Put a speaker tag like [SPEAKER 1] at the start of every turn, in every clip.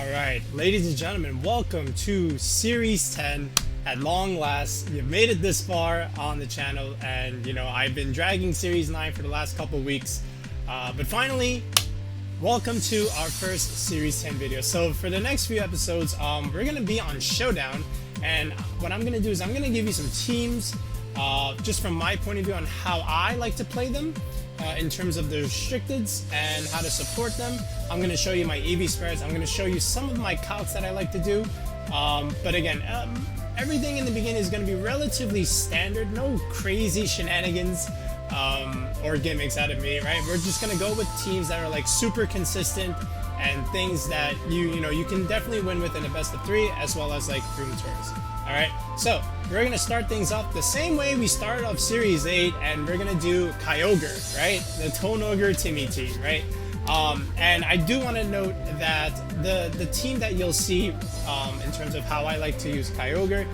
[SPEAKER 1] Alright, ladies and gentlemen, welcome to Series 10. At long last, you've made it this far on the channel, and I've been dragging Series 9 for the last couple weeks. But finally, welcome to our first Series 10 video. So for the next few episodes, we're going to be on Showdown, and what I'm going to do is I'm going to give you some teams, just from my point of view on how I like to play them. In terms of the restricteds and how to support them. I'm going to show you my EV spreads. I'm going to show you some of my calcs that I like to do. But again, everything in the beginning is going to be relatively standard. No crazy shenanigans or gimmicks out of me, right? We're just going to go with teams that are like super consistent and things that you can definitely win with in a best of 3 as well as like room tours. Alright, so we're going to start things off the same way we started off Series 8, and we're going to do Kyogre, right? The Tonogre Timmy team, right? And I do want to note that the team that you'll see in terms of how I like to use Kyogre,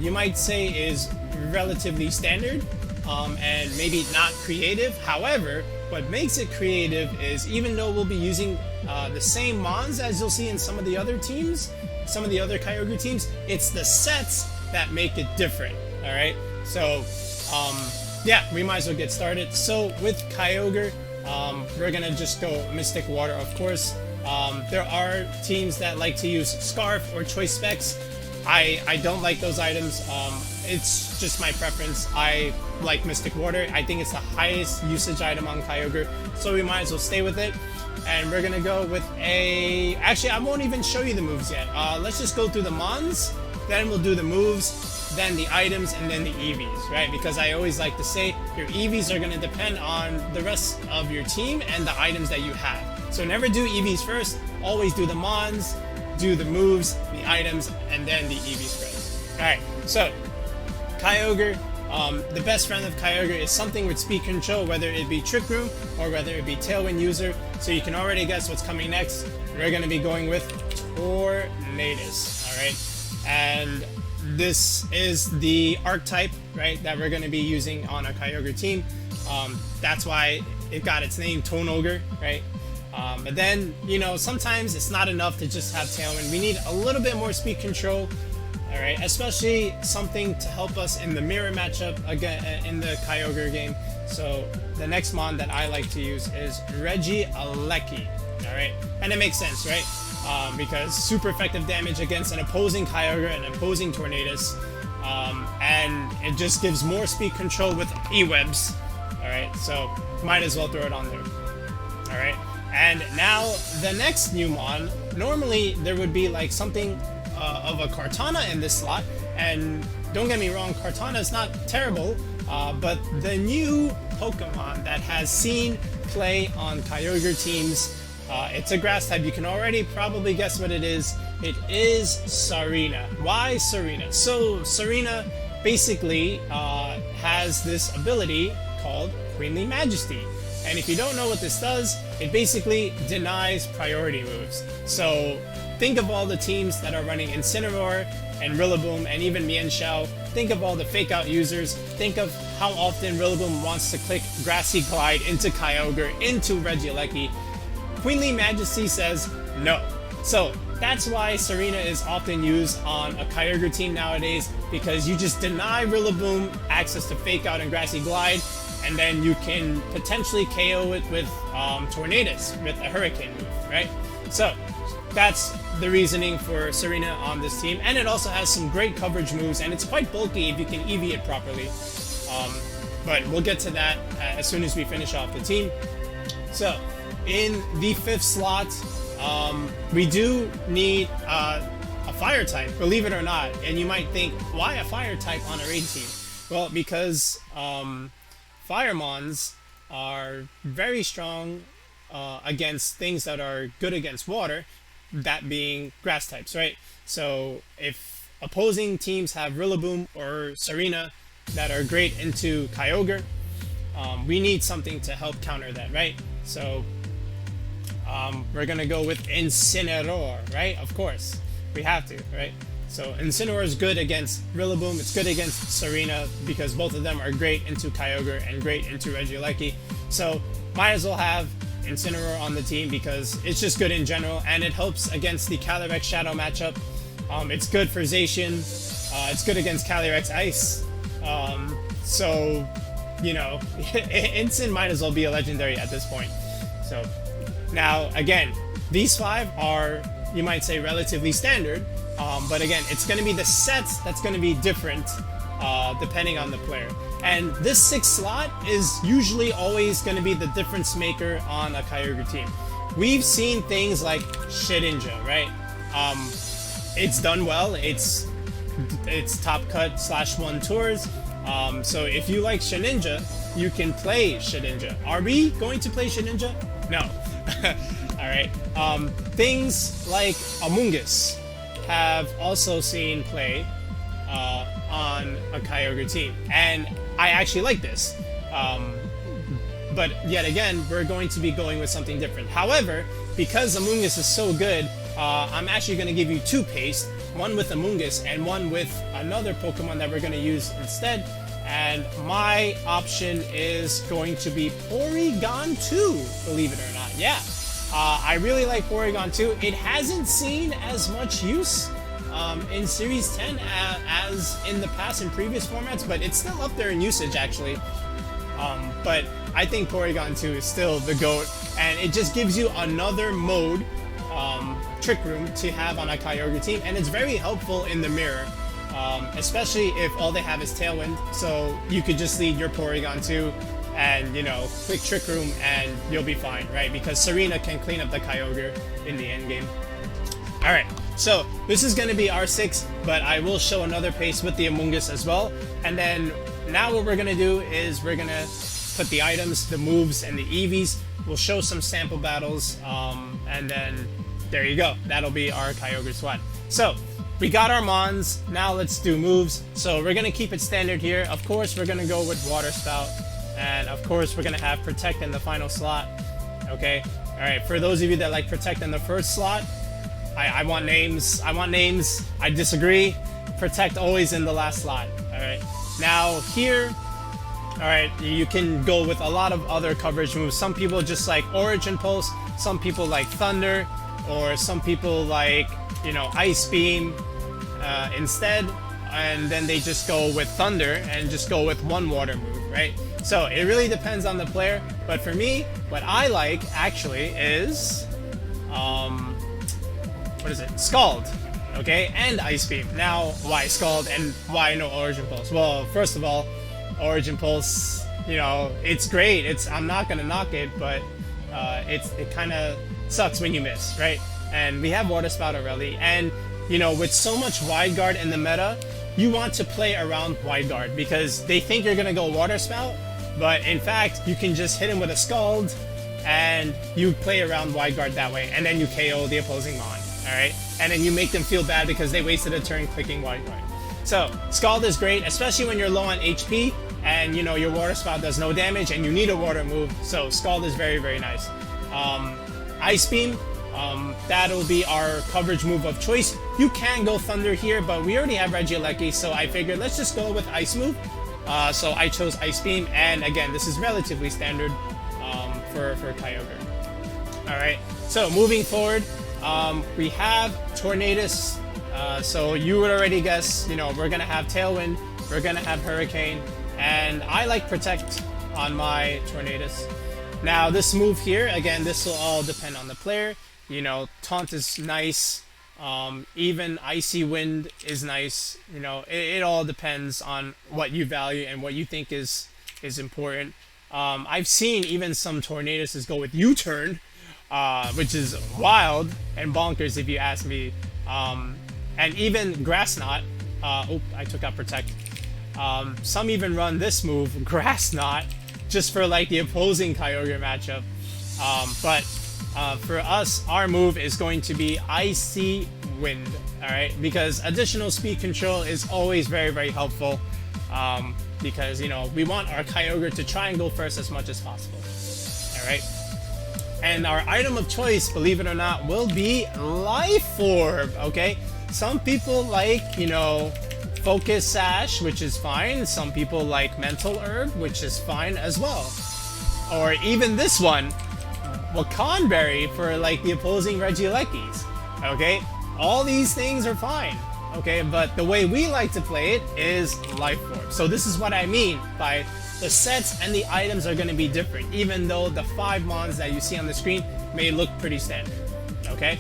[SPEAKER 1] you might say is relatively standard and maybe not creative. However, what makes it creative is even though we'll be using the same mons as you'll see in some of the other teams, some of the other Kyogre teams, it's the sets that make it different. All right, so yeah, we might as well get started. So with Kyogre, we're gonna just go Mystic Water, of course. There are teams that like to use Scarf or Choice Specs. I don't like those items. It's just my preference. I like Mystic Water. I think it's the highest usage item on Kyogre, so we might as well stay with it. And we're gonna go with actually, I won't even show you the moves yet. Let's just go through the mons, then we'll do the moves, then the items, and then the EVs, right? Because I always like to say your EVs are gonna depend on the rest of your team and the items that you have. So never do EVs first, always do the mons, do the moves, the items, and then the EV spreads. Alright, so Kyogre. The best friend of Kyogre is something with speed control, whether it be Trick Room or whether it be Tailwind User. So you can already guess what's coming next. We're going to be going with Tornadus, alright? And this is the archetype, right, that we're going to be using on our Kyogre team. That's why it got its name, Tonogre, right? But then, sometimes it's not enough to just have Tailwind. We need a little bit more speed control. Alright, especially something to help us in the mirror matchup again in the Kyogre game. So the next mon that I like to use is Regieleki. Alright, and it makes sense, right? Because super effective damage against an opposing Kyogre and opposing Tornadus. And it just gives more speed control with E-Webs. Alright, so might as well throw it on there. Alright, and now the next new mon, normally there would be like something of a Kartana in this slot, and don't get me wrong, Kartana is not terrible, but the new Pokemon that has seen play on Kyogre teams, it's a grass type. You can already probably guess what it is. It is Sarina. Why Sarina? So Sarina basically has this ability called Queenly Majesty. And if you don't know what this does, it basically denies priority moves. So think of all the teams that are running Incineroar and Rillaboom and even Mienshao. Think of all the fake out users. Think of how often Rillaboom wants to click Grassy Glide into Kyogre, into Regieleki. Queenly Majesty says no. So that's why Sarina is often used on a Kyogre team nowadays, because you just deny Rillaboom access to fake out and Grassy Glide, and then you can potentially KO it with Tornadus with a Hurricane move, right? So that's the reasoning for Sarina on this team, and it also has some great coverage moves, and it's quite bulky if you can EV it properly. But we'll get to that as soon as we finish off the team. So in the 5th slot, we do need a fire type, believe it or not. And you might think, why a fire type on a raid team? Well, because Firemons are very strong against things that are good against water, that being grass types, right? So if opposing teams have Rillaboom or Sarina that are great into Kyogre, we need something to help counter that, right? So we're gonna go with Incineroar, right? Of course, we have to, right? So Incineroar is good against Rillaboom, it's good against Sarina, because both of them are great into Kyogre and great into Regieleki. So might as well have Incineroar on the team because it's just good in general, and it helps against the Calyrex Shadow matchup. It's good for Zacian. It's good against Calyrex Ice. So, you know, Incin might as well be a legendary at this point. So, now, again, these 5 are, you might say, relatively standard. But again, it's going to be the sets that's going to be different depending on the player. And this 6th slot is usually always going to be the difference maker on a Kyogre team. We've seen things like Shedinja, right? It's done well. It's top cut /1 tours. So if you like Shedinja, you can play Shedinja. Are we going to play Shedinja? No. Alright. Things like Amoonguss have also seen play on a Kyogre team, and I actually like this. But yet again, we're going to be going with something different. However, because Amoonguss is so good, I'm actually going to give you 2 paste, one with Amoonguss and one with another Pokemon that we're going to use instead. And my option is going to be Porygon 2, believe it or not. Yeah, I really like Porygon 2. It hasn't seen as much use in Series 10 as in the past in previous formats, but it's still up there in usage actually. But I think Porygon 2 is still the GOAT, and it just gives you another mode, Trick Room, to have on a Kyogre team, and it's very helpful in the mirror, especially if all they have is Tailwind, so you could just lead your Porygon 2 and, you know, click Trick Room and you'll be fine, right? Because Serena can clean up the Kyogre in the end game. Alright, so this is going to be R6, but I will show another pace with the Amoonguss as well. And then now what we're going to do is we're going to put the items, the moves, and the EVs. We'll show some sample battles, and then there you go. That'll be our Kyogre squad. So we got our Mons, now let's do moves. So we're going to keep it standard here. Of course, we're going to go with Water Spout, and of course we're going to have Protect in the final slot. Okay, alright, for those of you that like Protect in the first slot, I want names. I disagree. Protect always in the last slot. Alright. Now here, alright, you can go with a lot of other coverage moves. Some people just like Origin Pulse, some people like Thunder, or some people like, you know, Ice Beam instead, and then they just go with Thunder and just go with one water move, right? So it really depends on the player, but for me, what I like actually is what is it? Scald, okay, and Ice Beam. Now, why Scald and why no Origin Pulse? Well, first of all, Origin Pulse, you know, it's great. I'm not gonna knock it, but it kind of sucks when you miss, right? And we have Water Spout already, and you know, with so much Wide Guard in the meta, you want to play around Wide Guard because they think you're gonna go Water Spout, but in fact, you can just hit him with a Scald, and you play around Wide Guard that way, and then you KO the opposing Mon. Alright, and then you make them feel bad because they wasted a turn clicking Wide Guard. So, Scald is great, especially when you're low on HP and, you know, your Water Spout does no damage and you need a water move, so Scald is very, very nice. Ice Beam, that'll be our coverage move of choice. You can go Thunder here, but we already have Regieleki, so I figured let's just go with Ice move. So I chose Ice Beam, and again, this is relatively standard for Kyogre. Alright, so moving forward, we have Tornadus, so you would already guess, you know, we're gonna have Tailwind, we're gonna have Hurricane, and I like Protect on my Tornadus. Now this move here, again, this will all depend on the player. You know, Taunt is nice, even Icy Wind is nice, you know, it all depends on what you value and what you think is important. I've seen even some Tornaduses go with U-Turn, which is wild and bonkers if you ask me. And even Grass Knot, oh, I took out Protect. Some even run this move, Grass Knot, just for like the opposing Kyogre matchup. But for us, our move is going to be Icy Wind, alright? Because additional speed control is always very, very helpful. Because, you know, we want our Kyogre to try and go first as much as possible. Alright? And our item of choice, believe it or not, will be Life Orb, okay? Some people like, you know, Focus Sash, which is fine. Some people like Mental Herb, which is fine as well. Or even this one, Wakanberry for like the opposing Regielekis. Okay, all these things are fine. Okay, but the way we like to play it is Life Orb. So this is what I mean by the sets and the items are going to be different, even though the 5 mons that you see on the screen may look pretty standard. Okay,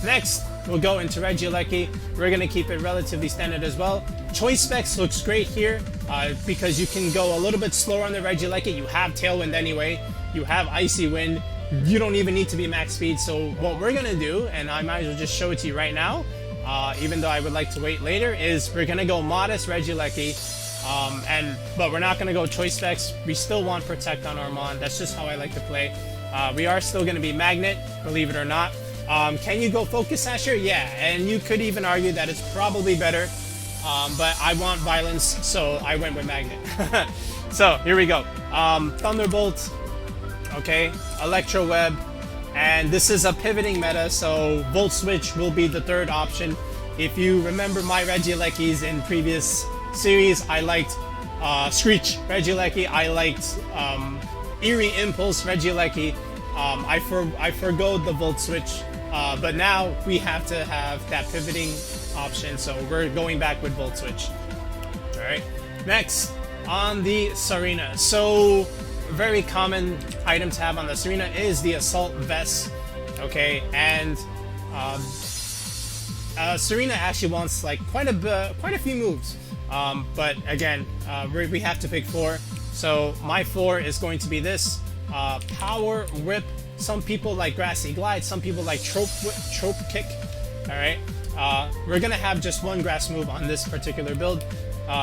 [SPEAKER 1] next we'll go into Regieleki. We're going to keep it relatively standard as well. Choice specs looks great here because you can go a little bit slower on the Regieleki. You have Tailwind anyway. You have Icy Wind. You don't even need to be max speed. So what we're going to do, and I might as well just show it to you right now, even though I would like to wait later, is we're going to go Modest Regieleki. But we're not going to go choice specs. We still want Protect on our mon. That's just how I like to play. We are still going to be Magnet, believe it or not. Can you go Focus Sasher? Yeah, and you could even argue that it's probably better. But I want Violence, so I went with Magnet. So here we go. Thunderbolt, okay, Electro Web, and this is a pivoting meta, so Volt Switch will be the third option. If you remember my Regielekis in previous series, I liked Screech Regieleki, I liked Eerie Impulse Regieleki. I forgo the Volt Switch, but now we have to have that pivoting option, so we're going back with Volt Switch. Alright, next on the Serena. So very common item to have on the Serena is the Assault Vest, okay, and Serena actually wants like quite a few moves, but again, we have to pick 4. So my 4 is going to be this Power Whip. Some people like Grassy Glide, some people like Trope Kick. All right, we're gonna have just one grass move on this particular build.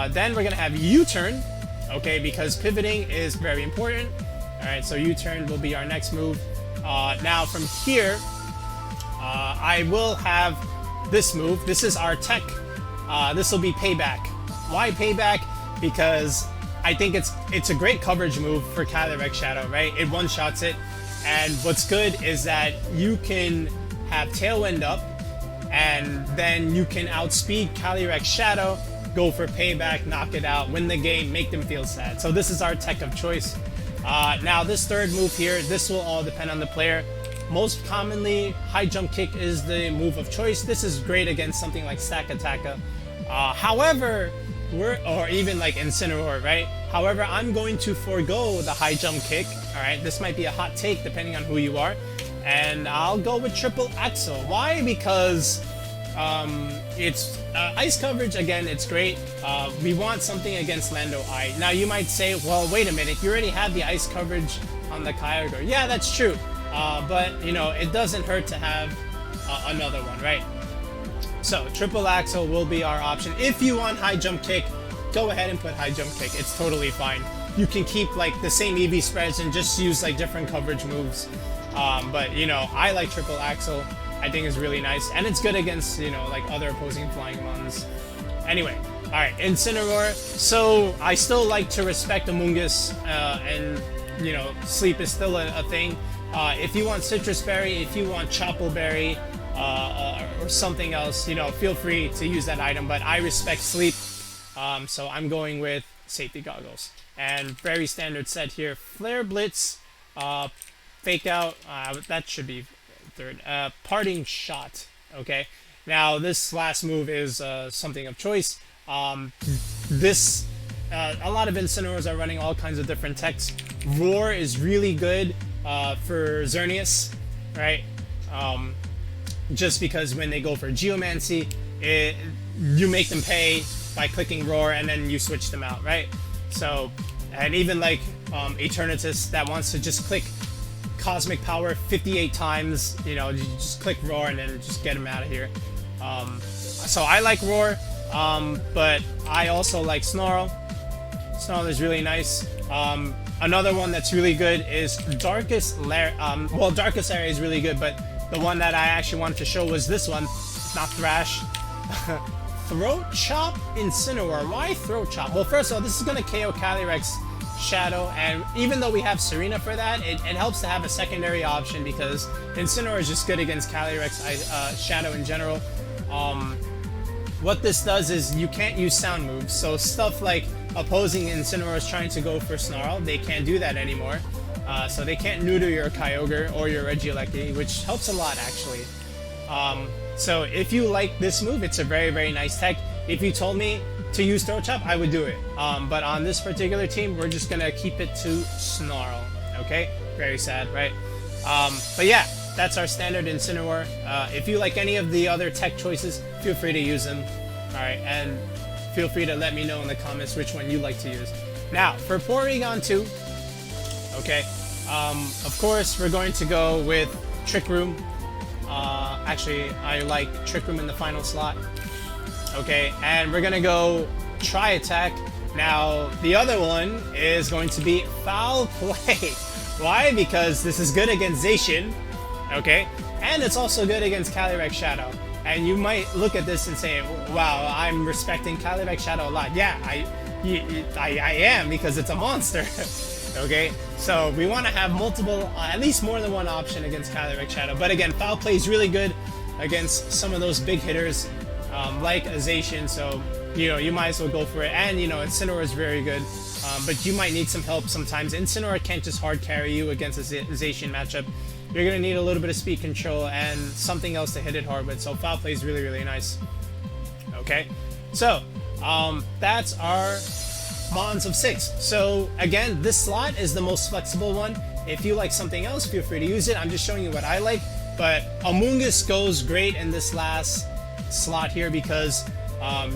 [SPEAKER 1] Then we're gonna have U-turn, okay, because pivoting is very important. All right, so U-turn will be our next move. Now from here, I will have this move. This is our tech. This will be Payback. Why Payback? Because I think it's a great coverage move for Calyrex Shadow, right? It one-shots it, and what's good is that you can have Tailwind up, and then you can outspeed Calyrex Shadow, go for Payback, knock it out, win the game, make them feel sad. So this is our tech of choice. Now this third move here, this will all depend on the player. Most commonly, High Jump Kick is the move of choice. This is great against something like Stack Attacka. However, or even like Incineroar, right? However, I'm going to forego the High Jump Kick. All right, this might be a hot take depending on who you are, and I'll go with Triple Axle. Why? Because it's ice coverage. Again, it's great. We want something against Lando Eye. Now you might say, well, wait a minute, you already have the ice coverage on the Kyogre. Yeah, that's true. But you know, it doesn't hurt to have another one, right? So Triple Axle will be our option. If you want High Jump Kick, go ahead and put High Jump Kick. It's totally fine. You can keep like the same EV spreads and just use like different coverage moves. But you know, I like Triple Axle. I think it's really nice, and it's good against, you know, like other opposing flying mons. Anyway, all right, Incineroar. So I still like to respect Amoonguss, and you know, Sleep is still a thing. If you want Citrus Berry, if you want Chopple Berry, or something else, you know, feel free to use that item, but I respect Sleep, so I'm going with Safety Goggles. And very standard set here, Flare Blitz, Fake Out, that should be third, Parting Shot, okay? Now this last move is something of choice. A lot of Incineroars are running all kinds of different techs. Roar is really good for Xerneas, right? Just because when they go for Geomancy, you make them pay by clicking Roar, and then you switch them out, right? So, and even like Eternatus that wants to just click Cosmic Power 58 times, you know, you just click Roar and then just get them out of here. So I like Roar, but I also like Snarl. Snarl is really nice. Another one that's really good is Darkest Lair. Well, Darkest Area is really good, but the one that I actually wanted to show was this one, not Thrash. Throat Chop Incineroar. Why Throat Chop? Well, first of all, this is going to KO Calyrex Shadow, and even though we have Serena for that, it helps to have a secondary option because Incineroar is just good against Calyrex Shadow in general. What this does is you can't use sound moves, so stuff like opposing Incineroars trying to go for Snarl, they can't do that anymore. so they can't neuter your Kyogre or your Regieleki, which helps a lot actually. So if you like this move, it's a very, very nice tech. If you told me to use Throat Chop, I would do it. But on this particular team, we're just gonna keep it to Snarl. Okay? Very sad, right? But yeah, that's our standard Incineroar. If you like any of the other tech choices, feel free to use them. Alright, and feel free to let me know in the comments which one you like to use. Now, for Porygon 2, okay, of course, we're going to go with Trick Room. Actually, I like Trick Room in the final slot. Okay, and we're gonna go Tri Attack. Now, the other one is going to be Foul Play. Why? Because this is good against Zacian, okay, and it's also good against Calyrex Shadow. And you might look at this and say, wow, I'm respecting Calyrex Shadow a lot. Yeah, I am, because it's a monster. Okay, so we want to have multiple, at least more than one option against Calyrex Shadow. But again, Foul Play is really good against some of those big hitters, like a Zacian, so you might as well go for it. And Incineroar is very good, but you might need some help sometimes. Incineroar can't just hard carry you against a Zacian matchup. You're gonna need a little bit of speed control and something else to hit it hard with. So Foul Play is really, really nice. Okay, so that's our Mons of 6. So again, this slot is the most flexible one. If you like something else, feel free to use it. I'm just showing you what I like. But Amoonguss goes great in this last slot here because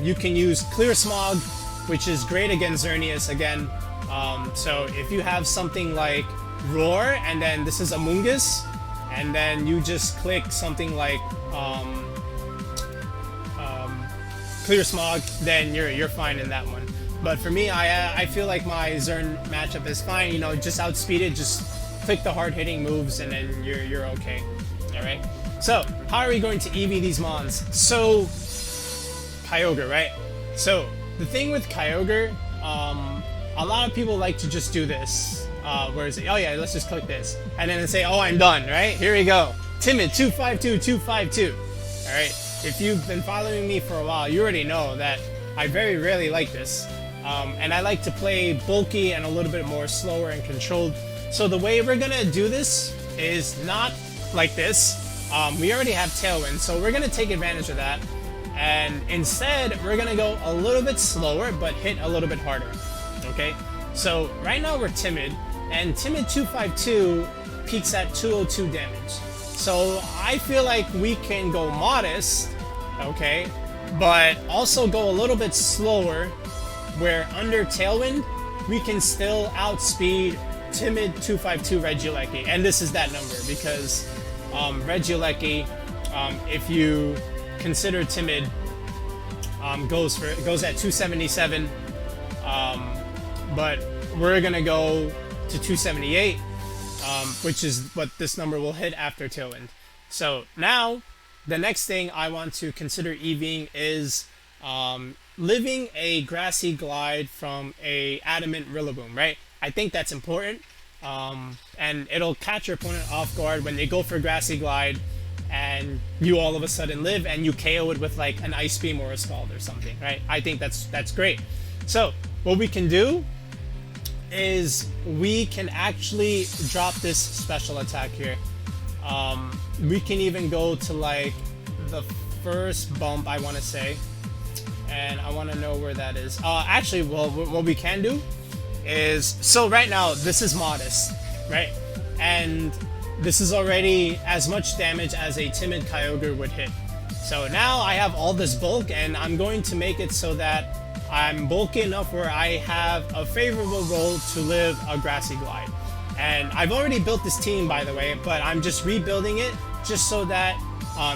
[SPEAKER 1] you can use Clear Smog, which is great against Xerneas again. So if you have something like Roar, and then this is Amoonguss, and then you just click something like Clear Smog, then you're fine in that one. But for me, I feel like my Zern matchup is fine. Just outspeed it, just click the hard-hitting moves, and then you're okay. All right. So how are we going to EV these Mons? So Kyogre, right? So the thing with Kyogre, a lot of people like to just do this. Where is it? Oh yeah, let's just click this, and then say, oh, I'm done. Right? Here we go. Timid 252 252. All right. If you've been following me for a while, you already know that I very rarely like this. And I like to play bulky and a little bit more slower and controlled. So the way we're gonna do this is not like this. We already have Tailwind, so we're gonna take advantage of that. And instead, we're gonna go a little bit slower, but hit a little bit harder. Okay? So right now we're Timid, and Timid 252 peaks at 202 damage. So I feel like we can go modest, okay, but also go a little bit slower, where under Tailwind, we can still outspeed Timid 252 Regieleki. And this is that number, because Regieleki, if you consider Timid, goes at 277, but we're gonna go to 278, which is what this number will hit after Tailwind. So now, the next thing I want to consider EVing is living a Grassy Glide from a Adamant Rillaboom, right? I think that's important, and it'll catch your opponent off guard when they go for Grassy Glide, and you all of a sudden live, and you KO it with like an Ice Beam or a Scald or something, right? I think that's great. So what we can do is we can actually drop this special attack here. We can even go to like the first bump, I want to say, and I want to know where that is. Actually, well, what we can do is, so right now this is modest, right? And this is already as much damage as a Timid Kyogre would hit. So now I have all this bulk, and I'm going to make it so that I'm bulky enough where I have a favorable roll to live a Grassy Glide. And I've already built this team, by the way, but I'm just rebuilding it just so that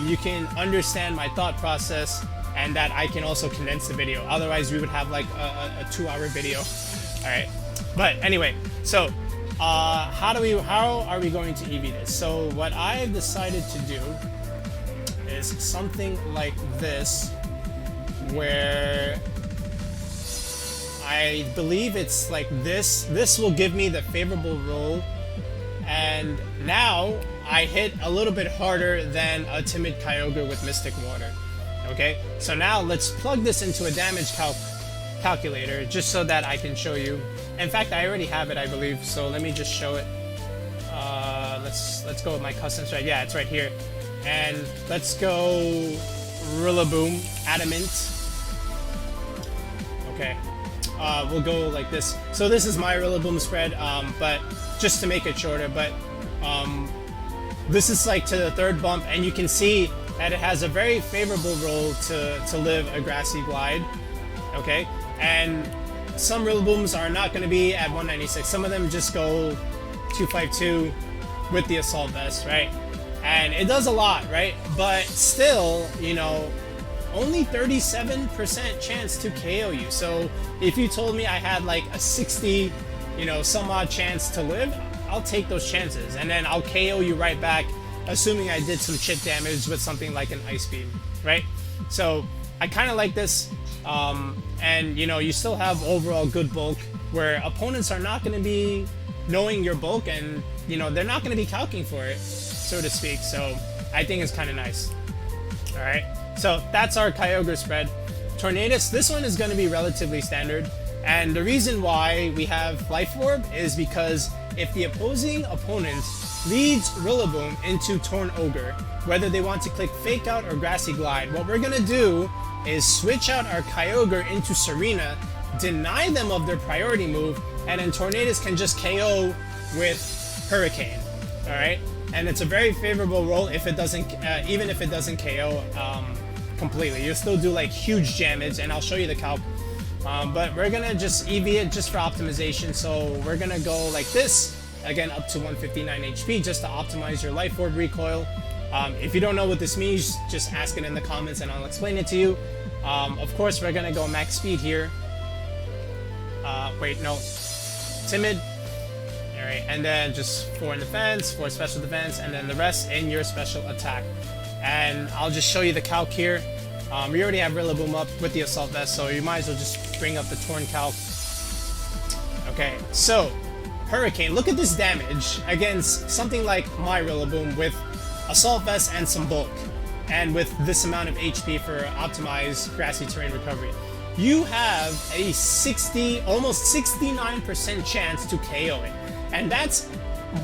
[SPEAKER 1] you can understand my thought process, and that I can also condense the video. Otherwise, we would have like a 2-hour video. All right. But anyway, so how are we going to EV this? So what I've decided to do is something like this, where I believe it's like this. This will give me the favorable roll, and now I hit a little bit harder than a Timid Kyogre with Mystic Water. Okay, so now let's plug this into a damage calculator just so that I can show you. In fact, I already have it, I believe, so let me just show it. Let's go with my custom strat. Yeah, it's right here. And let's go Rillaboom, Adamant. Okay. We'll go like this. So this is my Rillaboom spread, but just to make it shorter, but this is like to the third bump, and you can see that it has a very favorable roll to live a Grassy Glide. Okay, and some Rillabooms are not going to be at 196. Some of them just go 252 with the Assault Vest, right? And it does a lot, right? But still, you know, only 37% chance to KO you. So if you told me I had like a 60, you know, some odd chance to live, I'll take those chances, and then I'll KO you right back, assuming I did some chip damage with something like an Ice Beam, right? So I kind of like this, and you know, you still have overall good bulk where opponents are not going to be knowing your bulk, and you know, they're not going to be calcing for it, so to speak. So I think it's kind of nice. All right, so that's our Kyogre spread. Tornadus, this one is going to be relatively standard, and the reason why we have Life Orb is because if the opposing opponent leads Rillaboom into Torn Ogre, whether they want to click Fake Out or Grassy Glide, what we're going to do is switch out our Kyogre into Serena, deny them of their priority move, and then Tornadus can just KO with Hurricane. Alright? And it's a very favorable roll if it doesn't, even if it doesn't KO completely. You'll still do like huge damage, and I'll show you the calc. But we're gonna just EV it just for optimization, so we're gonna go like this, again up to 159 HP just to optimize your Life Orb recoil. If you don't know what this means, just ask it in the comments and I'll explain it to you. Of course, we're gonna go max speed here. Wait, no. Timid. Alright, and then just 4 in defense, 4 special defense, and then the rest in your special attack. And I'll just show you the calc here. We already have Rillaboom up with the Assault Vest, so you might as well just bring up the Torn calc. Okay, so Hurricane, look at this damage against something like my Rillaboom with Assault Vest and some bulk, and with this amount of HP for optimized grassy terrain recovery. You have a 60, almost 69% chance to KO it, and that's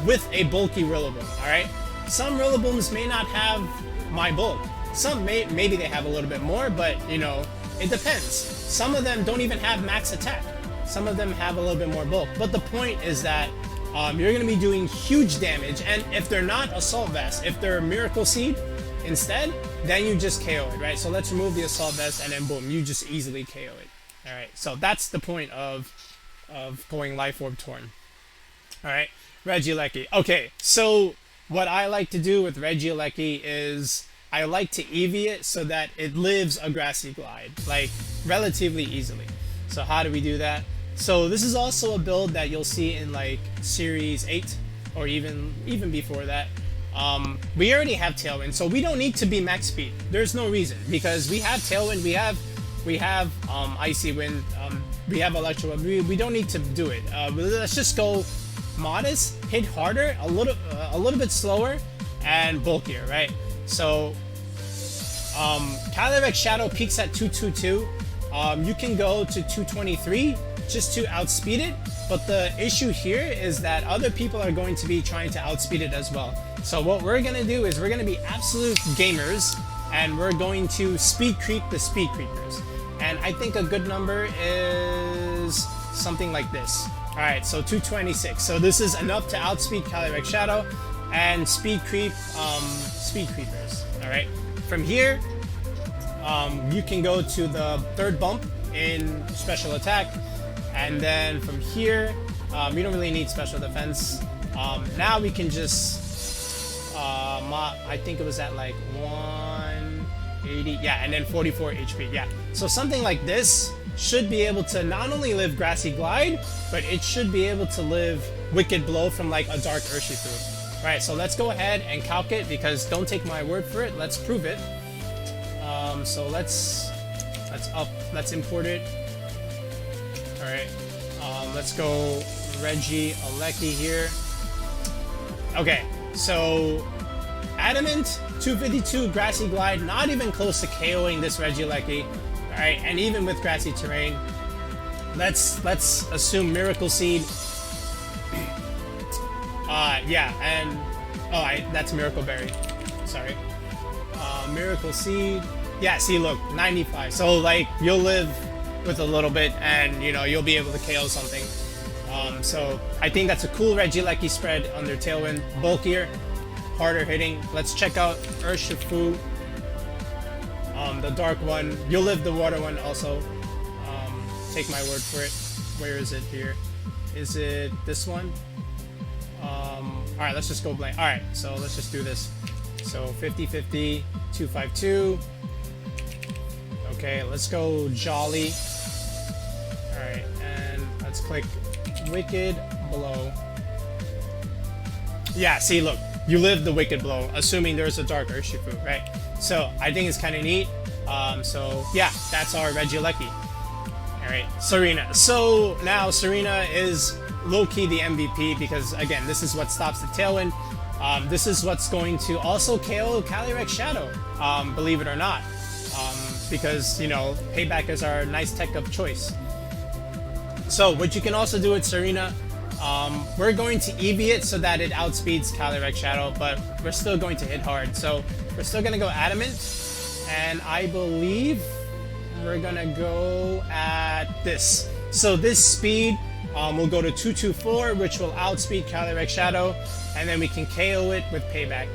[SPEAKER 1] with a bulky Rillaboom, alright? Some Rillabooms may not have my bulk. Some maybe they have a little bit more, but you know, it depends. Some of them don't even have max attack. Some of them have a little bit more bulk. But the point is that you're going to be doing huge damage, and if they're not Assault Vest, if they're Miracle Seed instead, then you just KO it, right? So let's remove the Assault Vest, and then boom, you just easily KO it. All right, so that's the point of going Life Orb Torn. All right, Regieleki. Okay, so what I like to do with Regieleki is I like to EV it so that it lives a Grassy Glide, like relatively easily. So how do we do that? So this is also a build that you'll see in like Series 8 or even before that. We already have Tailwind, so we don't need to be max speed. There's no reason, because we have Tailwind, we have Icy Wind, we have Electro. We don't need to do it. Let's just go modest, hit harder, a little bit slower, and bulkier, right? So Calyrex Shadow peaks at 222. You can go to 223 just to outspeed it, but the issue here is that other people are going to be trying to outspeed it as well. So what we're going to do is we're going to be absolute gamers, and we're going to speed creep the speed creepers. And I think a good number is something like this. Alright, so 226. So this is enough to outspeed Calyrex Shadow and speed creep speed creepers. Alright, from here you can go to the third bump in special attack, and then from here we don't really need special defense. Now we can just I think it was at like 180, yeah, and then 44 HP, yeah. So something like this should be able to not only live Grassy Glide, but it should be able to live Wicked Blow from like a Dark Urshifu through. Right, so let's go ahead and calc it, because don't take my word for it, let's prove it. So let's import it. Alright, let's go Regieleki here. Okay, so Adamant, 252, Grassy Glide, not even close to KOing this Regieleki. Alright, and even with Grassy Terrain, let's assume Miracle Seed. Yeah, and That's Miracle Berry. Sorry. Miracle Seed. Yeah, see, look, 95. So, like, you'll live with a little bit, and, you know, you'll be able to KO something. So, I think that's a cool Regieleki spread under Tailwind. Bulkier, harder hitting. Let's check out Urshifu. The dark one. You'll live the water one also. Take my word for it. Where is it here? Is it this one? Alright, let's just go blank. Alright, so let's just do this. So 50-50, 252. Okay, let's go Jolly. Alright, and let's click Wicked Blow. Yeah, see, look, you live the Wicked Blow, assuming there's a Dark Urshifu, right? So I think it's kind of neat. So yeah, that's our Regieleki. Alright, Serena. So now Serena is low-key the MVP because, again, this is what stops the Tailwind. This is what's going to also KO Calyrex Shadow, believe it or not. Because, you know, Payback is our nice tech of choice. So what you can also do with Serena, we're going to EV it so that it outspeeds Calyrex Shadow, but we're still going to hit hard. So we're still going to go Adamant, and I believe we're going to go at this. So this speed will go to 224, which will outspeed Calyrex Shadow, and then we can KO it with Payback.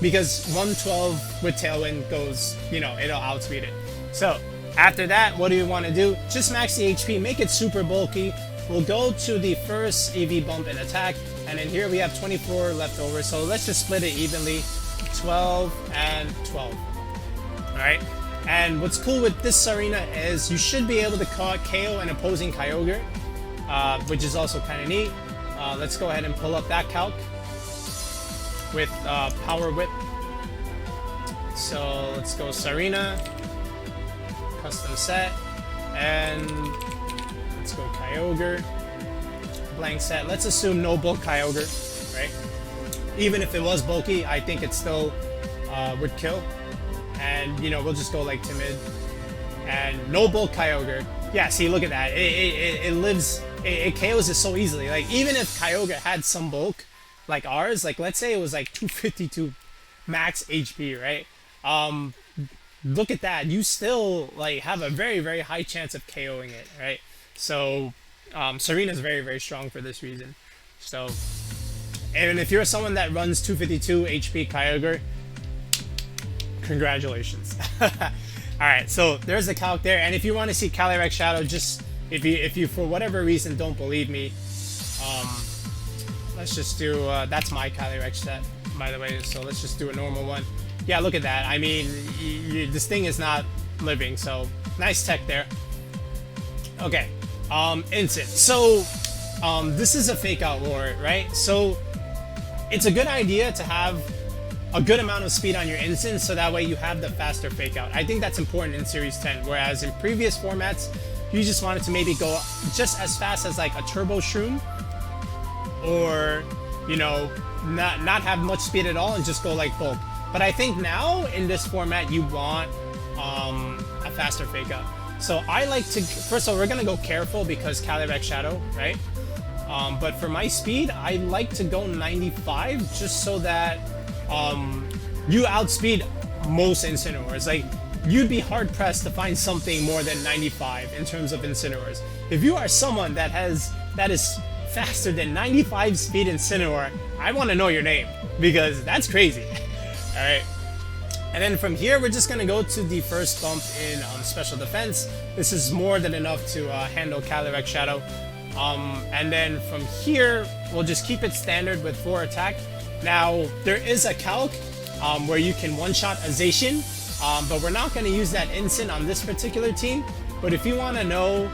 [SPEAKER 1] Because 112 with Tailwind goes, you know, it'll outspeed it. So after that, what do you want to do? Just max the HP, make it super bulky. We'll go to the first EV bump and attack, and then here we have 24 left over, so let's just split it evenly, 12 and 12. Alright, and what's cool with this Serena is you should be able to KO an opposing Kyogre, which is also kind of neat. Let's go ahead and pull up that calc with Power Whip. So let's go Serena, custom set, and let's go Kyogre, blank set. Let's assume no bulk Kyogre, right? Even if it was bulky, I think it still would kill. And, you know, we'll just go like Timid. And no bulk Kyogre. Yeah, see, look at that. It lives, it KOs it so easily. Like, even if Kyogre had some bulk, like ours, like, let's say it was like 252 max HP, right? Look at that. You still, like, have a very, very high chance of KOing it, right? So, Serena's very, very strong for this reason. So, and if you're someone that runs 252 HP Kyogre, congratulations. Alright, so there's the calc there, and if you want to see Calyrex Shadow, just, if you for whatever reason don't believe me, let's just do, that's my Calyrex set, by the way, so let's just do a normal one. Yeah, look at that. I mean, this thing is not living, so nice tech there. Okay, Instant. So, this is a fake out lore, right? So, it's a good idea to have a good amount of speed on your Instant, so that way you have the faster fake out. I think that's important in Series 10, whereas in previous formats, you just wanted to maybe go just as fast as like a Turbo Shroom, or, you know, not have much speed at all and just go like bulk. But I think now in this format you want a faster fake out. So I like to, first of all, we're gonna go careful because Calyrex Shadow, right? But for my speed, I like to go 95 just so that you outspeed most Incineroars. Like, you'd be hard pressed to find something more than 95 in terms of Incineroars. If you are someone that is faster than 95 speed Incineroar, I want to know your name because that's crazy. All right. And then from here, we're just going to go to the first bump in Special Defense. This is more than enough to handle Calyrex Shadow. And then from here, we'll just keep it standard with 4 attack. Now, there is a calc where you can one-shot a Zacian, but we're not going to use that instant on this particular team. But if you want to know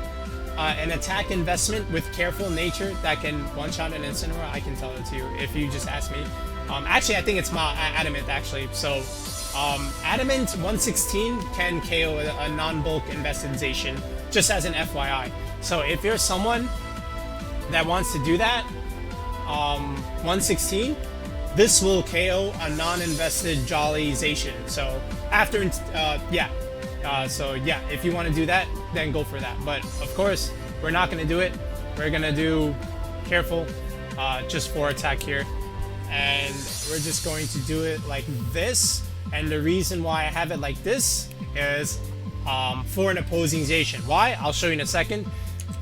[SPEAKER 1] an attack investment with careful nature that can one-shot an Incineroar, I can tell it to you if you just ask me. Actually, I think it's Adamant, actually. So, Adamant 116 can KO a non-bulk invested Zacian, just as an FYI. So if you're someone that wants to do that, 116, this will KO a non-invested Jolly Zacian. So after, so yeah, if you want to do that, then go for that. But of course, we're not going to do it. We're going to do careful, just 4 attack here. and we're just going to do it like this. And the reason why I have it like this is for an opposing Zacian. Why? I'll show you in a second.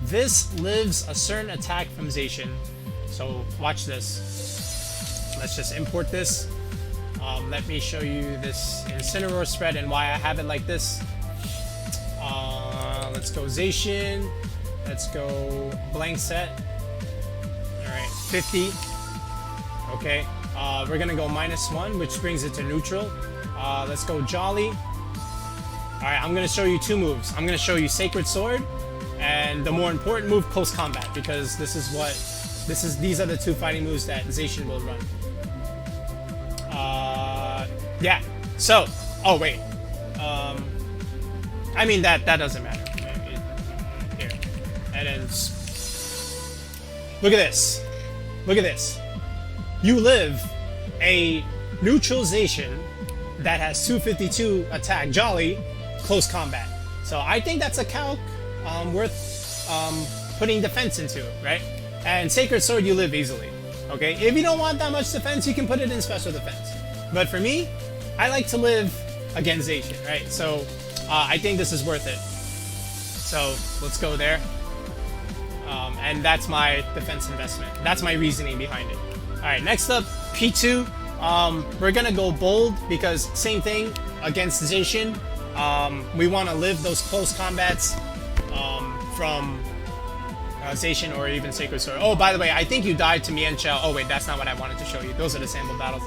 [SPEAKER 1] This lives a certain attack from Zacian. So watch this. Let's just import this. Let me show you this Incineroar spread and why I have it like this. Let's go Zacian. Let's go blank set. Alright, 50. Okay. We're gonna go -1, which brings it to neutral. Let's go Jolly. Alright, I'm gonna show you two moves. I'm gonna show you Sacred Sword and the more important move, Close Combat, because these are the two fighting moves that Zacian will run. Yeah. So, oh wait. I mean that doesn't matter. Here. And then look at this. Look at this. You live a neutral Zacian that has 252 attack, Jolly, Close Combat. So I think that's a calc worth putting defense into, right? And Sacred Sword you live easily. Okay? If you don't want that much defense, you can put it in special defense. But for me, I like to live against Zacian, right? So I think this is worth it. So let's go there. And that's my defense investment. That's my reasoning behind it. Alright, next up, P2. We're gonna go bold because same thing against Zacian. We want to live those close combats from Zacian or even Sacred Sword. Oh, by the way, I think you died to Mienshao. Oh wait, that's not what I wanted to show you. Those are the sample battles.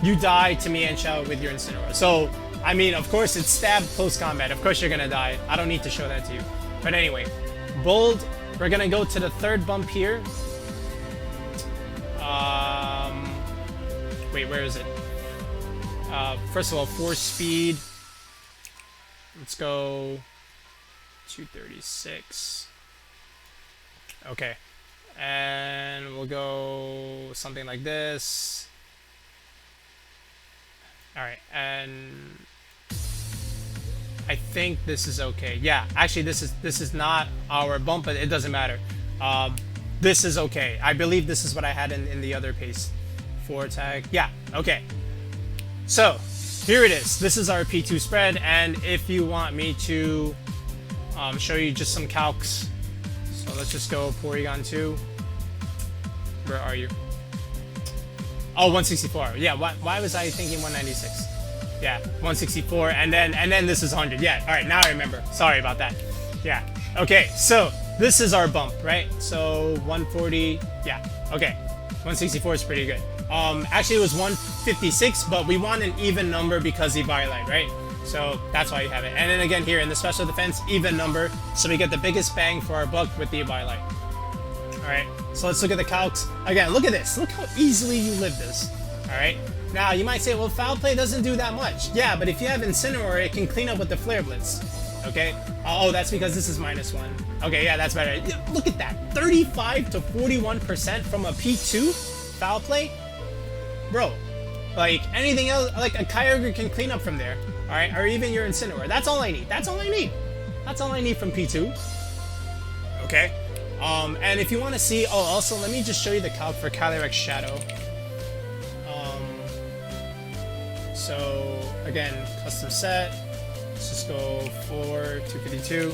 [SPEAKER 1] You died to Mienshao with your Incineroar. So, I mean, of course, it's stab close combat. Of course you're gonna die. I don't need to show that to you. But anyway, bold. We're gonna go to the third bump here. Wait, where is it? First of all, force speed. Let's go 236. Okay. And we'll go something like this. Alright, and I think this is okay. Yeah, actually this is not our bump, but it doesn't matter. This is okay. I believe this is what I had in the other pace. 4 attack. Yeah, okay. So, here it is. This is our P2 spread, and if you want me to show you just some calcs, so let's just go Porygon 2. Where are you? Oh, 164. Yeah, why was I thinking 196? Yeah, 164, and then this is 100. Yeah, all right, now I remember. Sorry about that. Yeah, okay, so this is our bump, right? So 140, yeah, okay. 164 is pretty good. Actually it was 156, but we want an even number because Eviolite, right? So that's why you have it. And then again here in the special defense, even number, so we get the biggest bang for our buck with the Eviolite. Alright, so let's look at the calcs. Again, look at this. Look how easily you live this. Alright, now you might say, well, Foul Play doesn't do that much. Yeah, but if you have Incineroar, it can clean up with the Flare Blitz. Okay? Oh, that's because this is -1. Okay, yeah, that's better. Look at that. 35 to 41% from a P2 Foul Play? Bro, like anything else, like a Kyogre can clean up from there. Alright, or even your Incineroar. That's all I need. That's all I need. That's all I need from P2. Okay? And if you want to see, oh, also let me just show you the calc for Calyrex Shadow. So again, custom set. Let's just go 4, 252.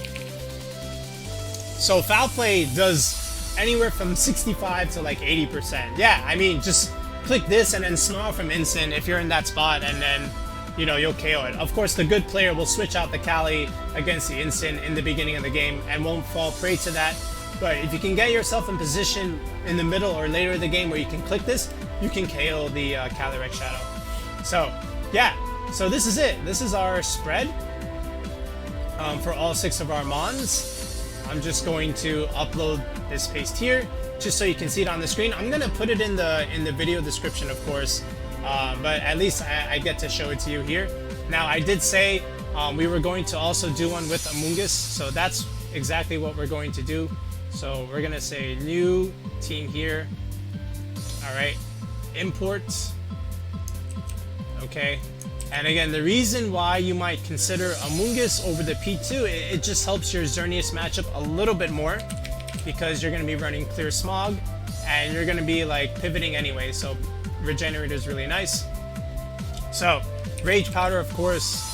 [SPEAKER 1] So Foul Play does anywhere from 65 to like 80%. Yeah, I mean, just click this and then Snarl from Instant if you're in that spot, and then, you know, you'll KO it. Of course, the good player will switch out the Cali against the Instant in the beginning of the game and won't fall prey to that. But if you can get yourself in position in the middle or later in the game where you can click this, you can KO the Calyrex Shadow. So, yeah. So this is it. This is our spread for all 6 of our Mons. I'm just going to upload this paste here just so you can see it on the screen. I'm going to put it in the video description, of course, but at least I get to show it to you here. Now, I did say we were going to also do one with Amoonguss, so that's exactly what we're going to do. So we're gonna say new team here. All right, import. Okay, and again, the reason why you might consider Amoonguss over the P2, it just helps your Xerneas matchup a little bit more because you're gonna be running Clear Smog, and you're gonna be like pivoting anyway, so Regenerator is really nice. So Rage Powder, of course.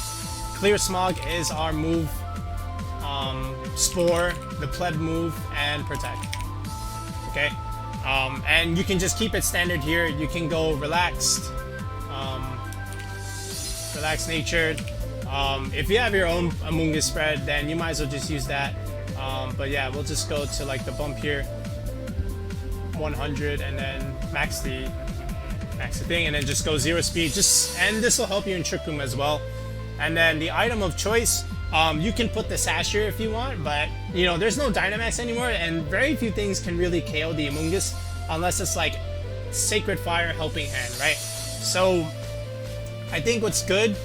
[SPEAKER 1] Clear Smog is our move. Spore, the pleb move, and Protect. Okay, and you can just keep it standard here. You can go Relaxed, Relaxed Natured. If you have your own Amoonguss spread, then you might as well just use that. But yeah, we'll just go to like the bump here, 100, and then max the thing, and then just go 0 speed. And this will help you in Trick Room as well. And then the item of choice, you can put the Sash here if you want, but you know, there's no Dynamax anymore, and very few things can really KO the Amoonguss unless it's like Sacred Fire, Helping Hand, right? So I think what's good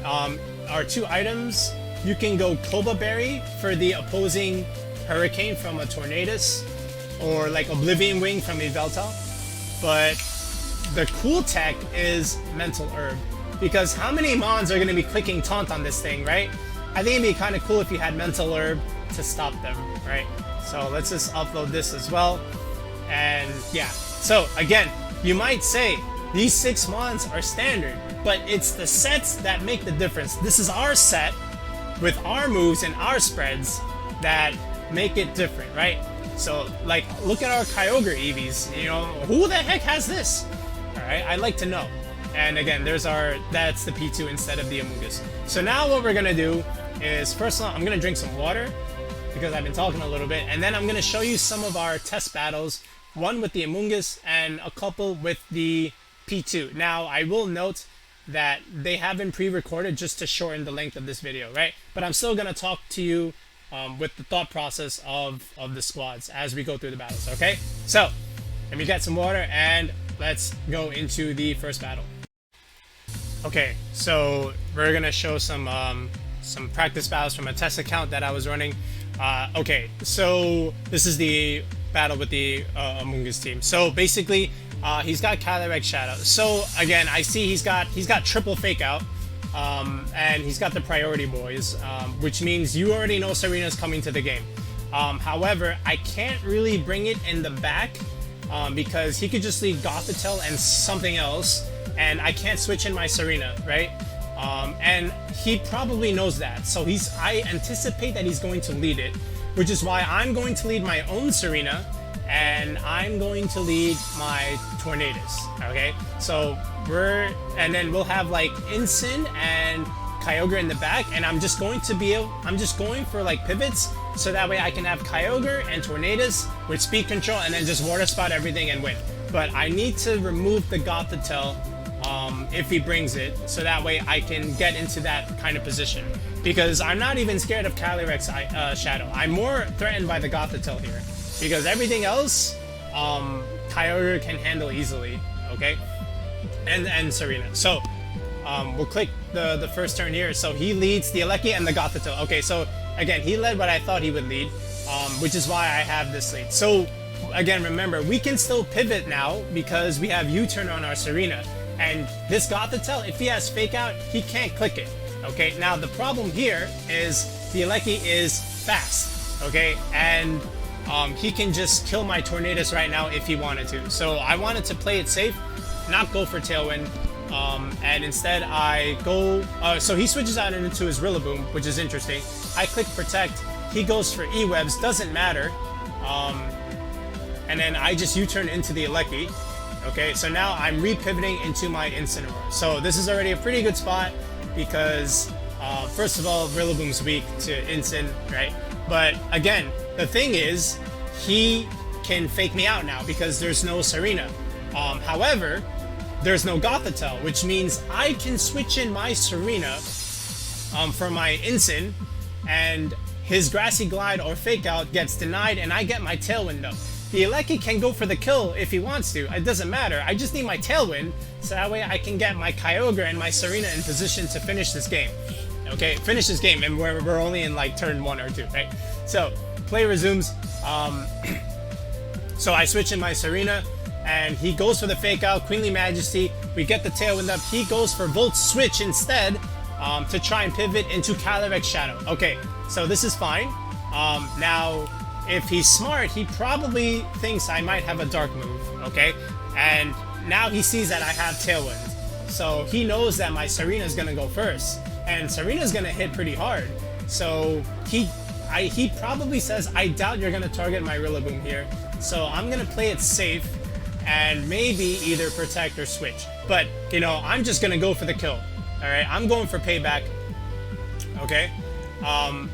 [SPEAKER 1] are 2 items. You can go Koba Berry for the opposing Hurricane from a Tornadus, or like Oblivion Wing from a Veltal. But the cool tech is Mental Herb, because how many Mons are going to be clicking Taunt on this thing, right? I think it'd be kind of cool if you had Mental Herb to stop them, right? So let's just upload this as well. And yeah, so again, you might say these 6 Mons are standard, but it's the sets that make the difference. This is our set with our moves and our spreads that make it different, right? So like, look at our Kyogre EVs, you know, who the heck has this? All right, I'd like to know. And again, that's the P2 instead of the Amoonguss. So now what we're gonna do is, first of all, I'm gonna drink some water because I've been talking a little bit, and then I'm gonna show you some of our test battles, one with the Amoonguss and a couple with the P2. Now, I will note that they have been pre-recorded just to shorten the length of this video, right? But I'm still gonna talk to you with the thought process of the squads as we go through the battles, okay? So, let me get some water and let's go into the first battle. Okay, so we're gonna show some practice battles from a test account that I was running. Okay, so this is the battle with the Amoonguss team. So basically, he's got Calyrex Shadow. So again, I see he's got triple Fake Out, and he's got the Priority Boys, which means you already know Serena's coming to the game. However, I can't really bring it in the back because he could just lead Gothitelle and something else, and I can't switch in my Serena, right? And he probably knows that, so I anticipate that he's going to lead it, which is why I'm going to lead my own Serena, and I'm going to lead my Tornadus, okay? So and then we'll have like Incin and Kyogre in the back, and I'm just going for like pivots, so that way I can have Kyogre and Tornadus with speed control, and then just water spot everything and win. But I need to remove the Gothitelle if he brings it, so that way I can get into that kind of position. Because I'm not even scared of Calyrex Shadow. I'm more threatened by the Gothitelle here, because everything else Kyogre can handle easily, okay? And Serena. So we'll click the first turn here. So he leads the Alecki and the Gothitelle. Okay, so again, he led what I thought he would lead, which is why I have this lead. So again, remember, we can still pivot now because we have U-turn on our Serena. And this Gothitelle, if he has Fake Out, he can't click it. Okay, now the problem here is the Alecki is fast, okay? And he can just kill my Tornadus right now if he wanted to. So I wanted to play it safe, not go for Tailwind, and instead I go, so he switches out into his Rillaboom, which is interesting. I click Protect, he goes for E-Webs, doesn't matter, and then I just U-turn into the Alecki. Okay, so now I'm re-pivoting into my Incineroar. So this is already a pretty good spot because, first of all, Rillaboom's weak to Incin, right? But again, the thing is, he can fake me out now because there's no Serena. However, there's no Gothitelle, which means I can switch in my Serena for my Incin, and his Grassy Glide or Fake Out gets denied, and I get my Tailwind up. The Alecki can go for the kill if he wants to. It doesn't matter. I just need my Tailwind, so that way I can get my Kyogre and my Serena in position to finish this game. Okay, finish this game, and we're only in like turn 1 or 2, right? So, play resumes. So I switch in my Serena, and he goes for the Fake Out, Queenly Majesty. We get the Tailwind up. He goes for Volt Switch instead to try and pivot into Calyrex Shadow. Okay, so this is fine. Now, if he's smart, he probably thinks I might have a dark move, okay? And now he sees that I have Tailwind. So he knows that my Serena's gonna go first. And Serena's gonna hit pretty hard. So he probably says, I doubt you're gonna target my Rillaboom here. So I'm gonna play it safe and maybe either protect or switch. But, you know, I'm just gonna go for the kill. Alright, I'm going for payback. Okay?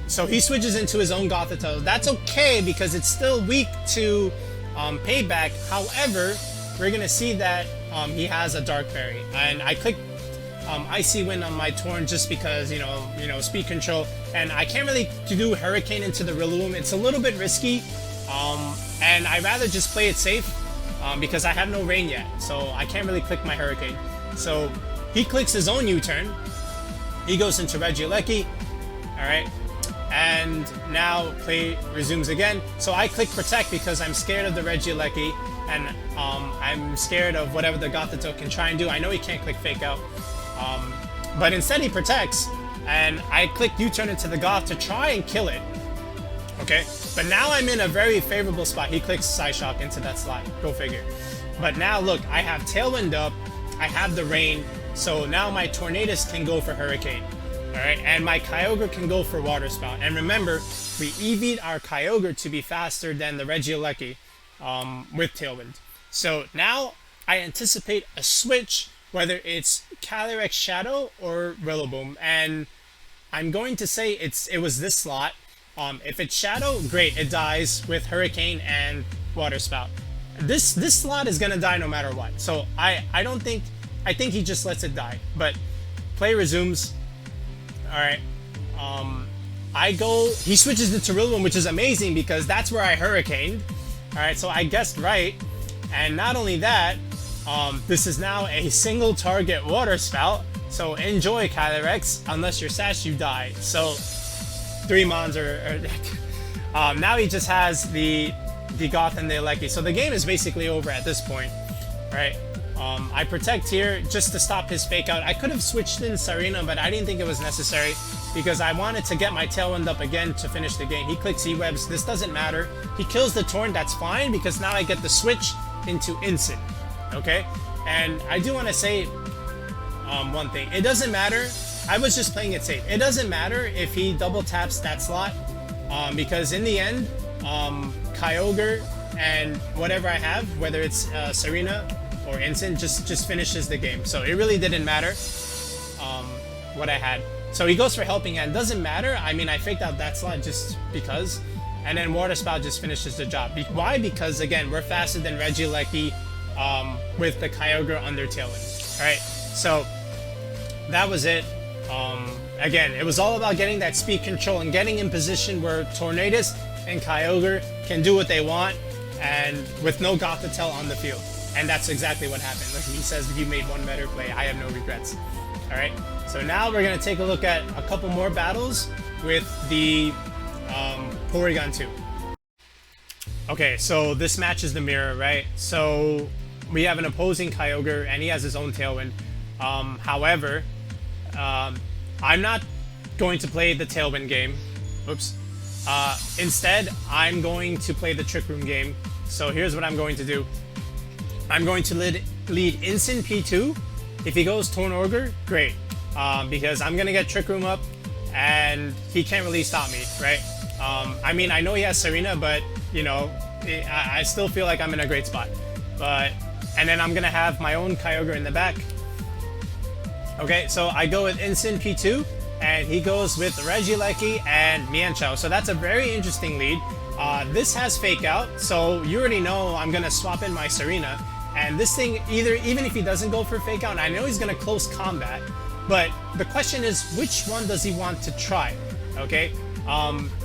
[SPEAKER 1] So he switches into his own Gothitelle. That's okay because it's still weak to payback. However, we're gonna see that he has a Dark Berry. And I clicked Icy Wind on my Torn just because, you know, speed control. And I can't really do Hurricane into the Rillaboom. It's a little bit risky. And I'd rather just play it safe because I have no rain yet. So I can't really click my Hurricane. So he clicks his own U-turn. He goes into Regieleki. Alright. And now play resumes again. So I click Protect because I'm scared of the Regieleki. And I'm scared of whatever the Gothitelle can try and do. I know he can't click Fake Out. But instead he protects. And I click U-turn into the Goth to try and kill it. Okay? But now I'm in a very favorable spot. He clicks Psyshock into that slot. Go figure. But now look, I have Tailwind up. I have the Rain. So now my Tornadus can go for Hurricane. Alright? And my Kyogre can go for Water Spout. And remember, we EV'd our Kyogre to be faster than the Regieleki with Tailwind. So now I anticipate a switch, whether it's Calyrex Shadow or Rillaboom. And I'm going to say it was this slot. If it's Shadow, great, it dies with Hurricane and Water Spout. This slot is gonna die no matter what. So I think he just lets it die. But play resumes. Alright. He switches into Rillaboom, which is amazing because that's where I Hurricaned. Alright, so I guessed right. And not only that, this is now a single target Water Spout. So enjoy, Calyrex. Unless you're Sash, you die. So 3 Mons are now he just has the Goth and the Eleki. So the game is basically over at this point. Right? I protect here just to stop his Fake Out. I could have switched in Serena, but I didn't think it was necessary because I wanted to get my Tailwind up again to finish the game. He clicks E-Webs. This doesn't matter. He kills the Torn. That's fine because now I get the switch into Instant. Okay? And I do want to say one thing. It doesn't matter. I was just playing it safe. It doesn't matter if he double taps that slot because in the end, Kyogre and whatever I have, whether it's Serena or Instant, just finishes the game. So it really didn't matter what I had. So he goes for Helping Hand. Doesn't matter. I mean, I faked out that slot just because. And then Water Spout just finishes the job. Why? Because, again, we're faster than Regieleki with the Kyogre under Tailwind. Alright, so that was it. Again, it was all about getting that speed control and getting in position where Tornadus and Kyogre can do what they want and with no Gothitelle on the field. And that's exactly what happened. Like he says, you made one better play. I have no regrets. Alright, so now we're going to take a look at a couple more battles with the Porygon 2. Okay, so this match is the mirror, right? So we have an opposing Kyogre and he has his own Tailwind. However, I'm not going to play the Tailwind game. Oops. Instead, I'm going to play the Trick Room game. So here's what I'm going to do. I'm going to lead Instant P2. If he goes Torn Ogre, great. Because I'm going to get Trick Room up and he can't really stop me, right? I mean, I know he has Serena, but, you know, I still feel like I'm in a great spot. And then I'm going to have my own Kyogre in the back. Okay, so I go with Instant P2, and he goes with Regieleki and Mienshao. So that's a very interesting lead. This has Fake Out, so you already know I'm going to swap in my Serena. And this thing, even if he doesn't go for Fake Out, I know he's going to close combat. But the question is, which one does he want to try? Okay,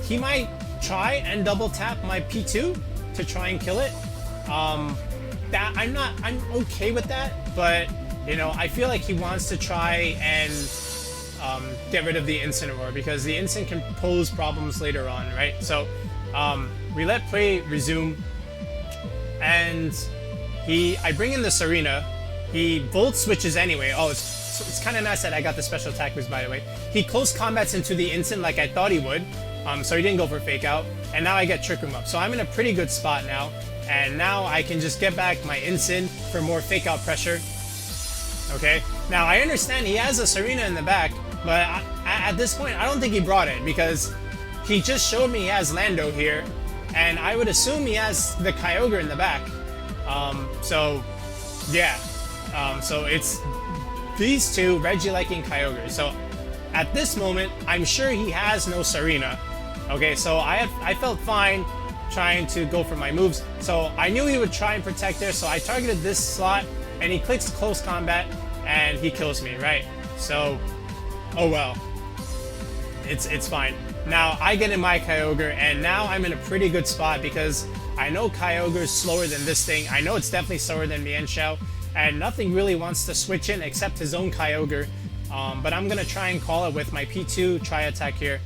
[SPEAKER 1] he might try and double tap my P2 to try and kill it. I'm okay with that, but you know, I feel like he wants to try and get rid of the Instant Aurora because the Instant can pose problems later on, right? So we let play resume, and I bring in the Serena. He Volt switches anyway. Oh, it's kind of nice that I got the special attack boost, by the way. He close combats into the Instant like I thought he would, So he didn't go for fake out, and now I get Trick Room up. So I'm in a pretty good spot now, and now I can just get back my Incin for more fake out pressure. Okay, now I understand he has a Serena in the back, but at this point I don't think he brought it, because he just showed me he has Lando here, and I would assume he has the Kyogre in the back. So yeah, so it's these two, Regieleki and Kyogre. So at this moment, I'm sure he has no Serena. Okay, so I felt fine trying to go for my moves. So I knew he would try and protect there, so I targeted this slot, and he clicks close combat, and he kills me, right? So, oh well. It's fine. Now I get in my Kyogre, and now I'm in a pretty good spot because I know Kyogre is slower than this thing. I know it's definitely slower than Mienshao, and nothing really wants to switch in except his own Kyogre. But I'm gonna try and call it with my P2 tri-attack here.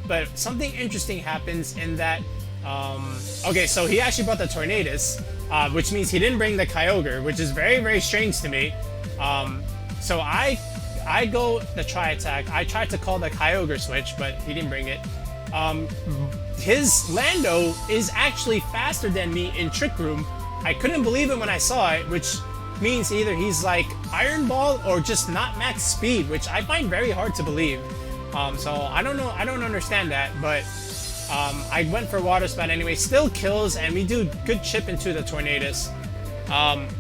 [SPEAKER 1] But something interesting happens in that, okay, so he actually brought the Tornadus, which means he didn't bring the Kyogre, which is very, very strange to me. So I go the tri-attack. I tried to call the Kyogre switch, but he didn't bring it. His Lando is actually faster than me in Trick Room. I couldn't believe it when I saw it, which means either he's like Iron Ball or just not max speed, which I find very hard to believe. So I don't know, I don't understand that, but I went for Water Spout anyway, still kills, and we do good chip into the Tornadus.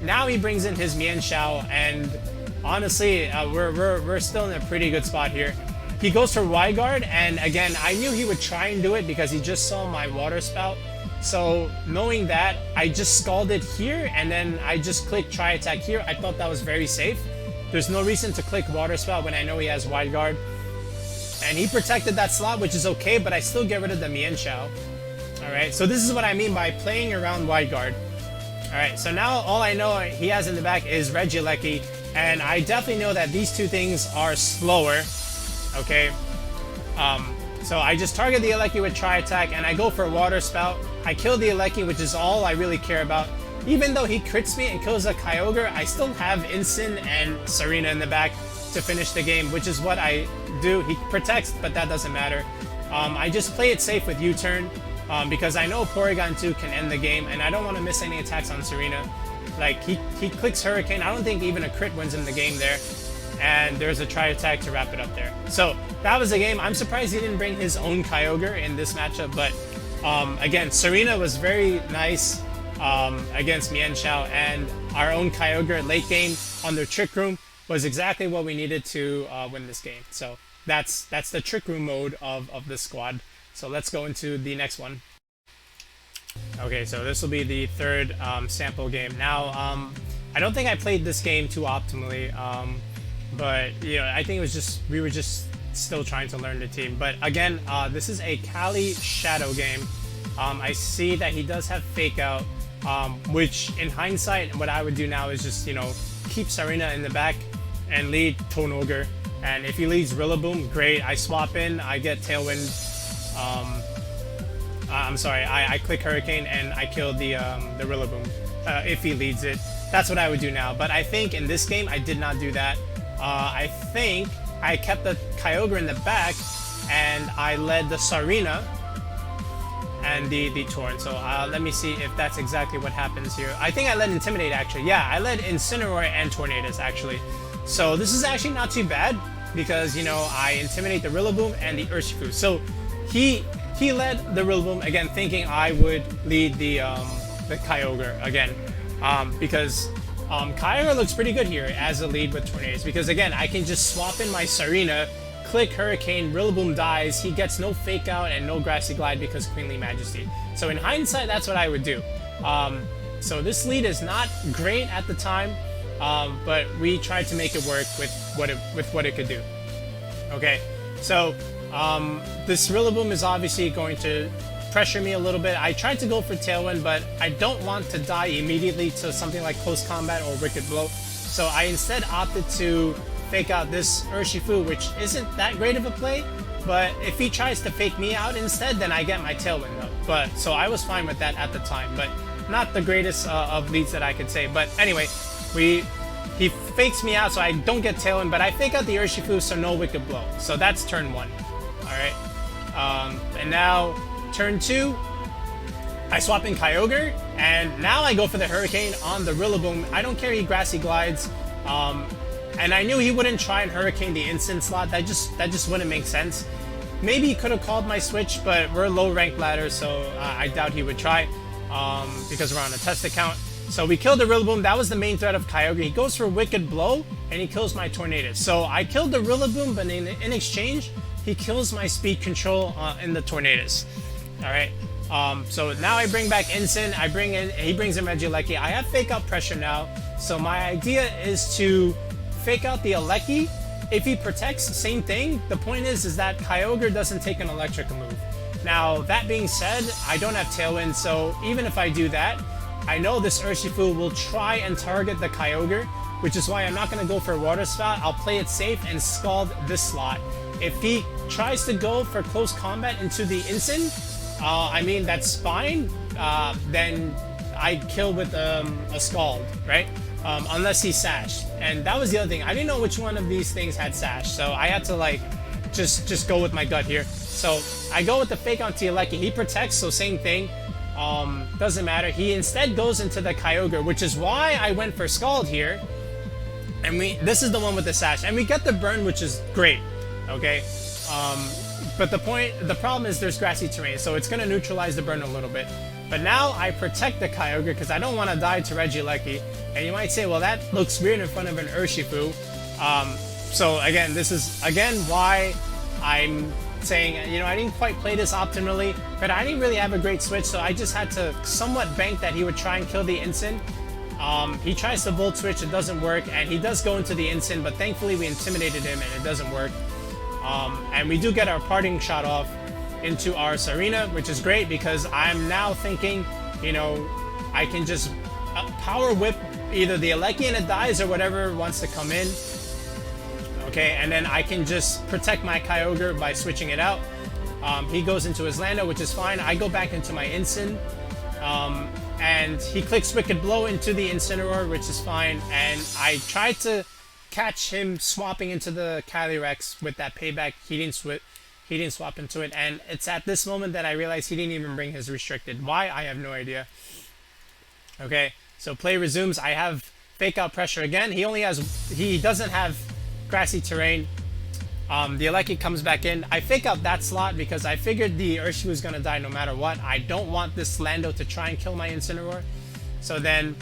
[SPEAKER 1] Now he brings in his Mienshao, and honestly, we're still in a pretty good spot here. He goes for Wide Guard, and again, I knew he would try and do it because he just saw my Water Spout. So knowing that, I just scalded here, and then I just clicked tri-attack here. I thought that was very safe. There's no reason to click Water Spout when I know he has Wide Guard. And he protected that slot, which is okay, but I still get rid of the Mienshao. Alright, so this is what I mean by playing around Wide Guard. Alright, so now all I know he has in the back is Regieleki, and I definitely know that these two things are slower. Okay, so I just target the Eleki with tri-attack, and I go for Water Spout. I kill the Eleki, which is all I really care about. Even though he crits me and kills a Kyogre, I still have Incin and Serena in the back to finish the game, which is what I do. He protects, but that doesn't matter. I just play it safe with U-turn, because I know Porygon 2 can end the game, and I don't want to miss any attacks on Serena. Like, he clicks Hurricane. I don't think even a crit wins him the game there. And there's a tri-attack to wrap it up there. So that was the game. I'm surprised he didn't bring his own Kyogre in this matchup, but again, Serena was very nice against Mienshao, and our own Kyogre late game on their Trick Room was exactly what we needed to win this game. So that's the Trick Room mode of this squad. So let's go into the next one. Okay, so this will be the third sample game. Now, I don't think I played this game too optimally, but you know, I think it was just we were just still trying to learn the team. But again, this is a Kali Shadow game. I see that he does have Fake Out, which in hindsight, what I would do now is just, you know, keep Serena in the back and lead Tonogre. And if he leads Rillaboom, great. I swap in, I get Tailwind. I'm sorry, I click Hurricane and I kill the Rillaboom if he leads it. That's what I would do now. But I think in this game, I did not do that. I think I kept the Kyogre in the back and I led the Serena and the Torn. So let me see if that's exactly what happens here. I think I led Intimidate actually. Yeah, I led Incineroar and Tornadus actually. So this is actually not too bad because, you know, I Intimidate the Rillaboom and the Urshifu. So he led the Rillaboom again, thinking I would lead the Kyogre again, because Kyogre looks pretty good here as a lead with Tornadus, because again, I can just swap in my Serena, click Hurricane, Rillaboom dies, he gets no Fake Out and no Grassy Glide because Queenly Majesty. So in hindsight, that's what I would do. So this lead is not great at the time, but we tried to make it work with what it could do. Okay, so this Rillaboom is obviously going to pressure me a little bit. I tried to go for Tailwind, but I don't want to die immediately to something like Close Combat or Wicked Blow. So I instead opted to Fake Out this Urshifu, which isn't that great of a play, but if he tries to fake me out instead, then I get my Tailwind though. But so I was fine with that at the time, but not the greatest of leads that I could say. But anyway, he fakes me out, so I don't get Tailwind, but I fake out the Urshifu, so no Wicked Blow. So that's turn one. Alright. And now turn 2, I swap in Kyogre, and now I go for the Hurricane on the Rillaboom. I don't care he Grassy Glides, and I knew he wouldn't try and Hurricane the instant slot. That just wouldn't make sense. Maybe he could have called my switch, but we're low rank ladder, so I doubt he would try, because we're on a test account. So we killed the Rillaboom. That was the main threat of Kyogre. He goes for Wicked Blow, and he kills my Tornadus. So I killed the Rillaboom, but in exchange, he kills my speed control in the Tornadus. Alright, so now I bring back Incin. He brings in Regieleki. I have Fake Out Pressure now. So my idea is to Fake Out the Aleki. If he protects, same thing. The point is that Kyogre doesn't take an electric move. Now, that being said, I don't have Tailwind, so even if I do that, I know this Urshifu will try and target the Kyogre, which is why I'm not going to go for a Water Spout. I'll play it safe and Scald this slot. If he tries to go for close combat into the Incin, I mean, that's fine. Then I kill with a Scald, right? Unless he Sashed. And that was the other thing. I didn't know which one of these things had Sash, so I had to like just go with my gut here. So I go with the Fake on Aleki. He protects, so same thing. Doesn't matter. He instead goes into the Kyogre, which is why I went for Scald here. And this is the one with the Sash. And we get the burn, which is great. Okay? But the problem is there's grassy terrain, so it's gonna neutralize the burn a little bit. But now I protect the Kyogre because I don't want to die to Regieleki. And you might say, well, that looks weird in front of an Urshifu. So again, this is why I'm saying, you know, I didn't quite play this optimally, but I didn't really have a great switch, so I just had to somewhat bank that he would try and kill the Incin. He tries to Volt Switch, it doesn't work, and he does go into the Incin, but thankfully we intimidated him and it doesn't work. And we do get our parting shot off into our Serena, which is great because I'm now thinking, you know, I can just Power Whip either the Aleki and it dies or whatever wants to come in. Okay, and then I can just protect my Kyogre by switching it out. He goes into his Lando, which is fine. I go back into my Incin, and he clicks Wicked Blow into the Incineroar, which is fine. And I tried to catch him swapping into the Calyrex with that payback. He didn't swap into it, and it's at this moment that I realized he didn't even bring his restricted. Why? I have no idea. Okay, so play resumes. I have Fake Out Pressure again. He doesn't have grassy terrain. The Aleki comes back in. I Fake Out that slot because I figured the Urshifu was gonna die no matter what. I don't want this Lando to try and kill my Incineroar. So then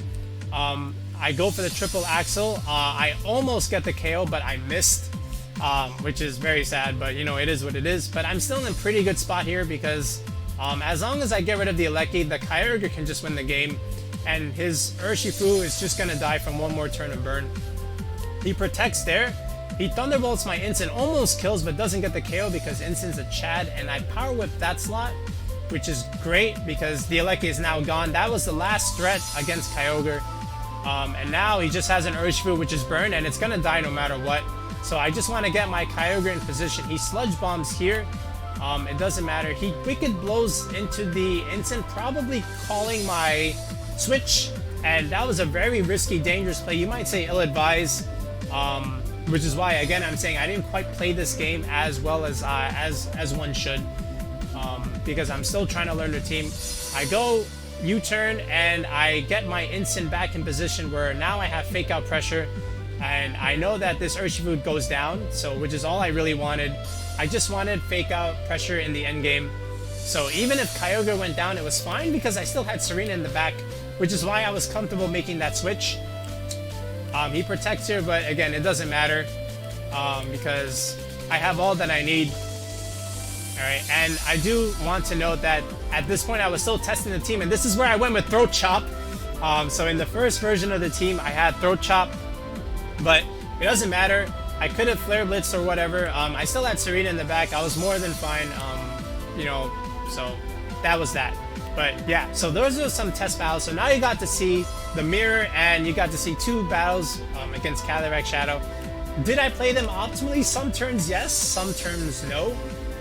[SPEAKER 1] I go for the triple Axle. I almost get the KO, but I missed. Which is very sad, but you know, it is what it is. But I'm still in a pretty good spot here because as long as I get rid of the Aleki, the Kyogre can just win the game, and his Urshifu is just gonna die from one more turn of burn. He protects there. He Thunderbolts my Incin, almost kills, but doesn't get the KO because Incin's a Chad, and I Power Whip that slot, which is great because the Aleki is now gone. That was the last threat against Kyogre. And now he just has an Urshifu, which is burned, and it's gonna die no matter what. So I just want to get my Kyogre in position. He Sludge Bombs here. It doesn't matter. He Wicked Blows into the Incin, probably calling my switch. And that was a very risky, dangerous play. You might say ill-advised. Which is why, again, I'm saying I didn't quite play this game as well as one should. Because I'm still trying to learn the team. I go U-turn and I get my Incin back in position where now I have Fake Out Pressure. And I know that this Urshifu goes down, so which is all I really wanted. I just wanted Fake Out Pressure in the end game. So even if Kyogre went down, it was fine because I still had Serena in the back, which is why I was comfortable making that switch. He protects here, but again, it doesn't matter because I have all that I need. Alright, and I do want to note that at this point I was still testing the team, and this is where I went with Throat Chop. So in the first version of the team, I had Throat Chop, but it doesn't matter. I could have Flare Blitz or whatever. I still had Serena in the back. I was more than fine, you know, so that was that. But yeah, so those are some test battles. So now you got to see the mirror and you got to see two battles against Calyrex Shadow. Did I play them optimally? Some turns yes, some turns no.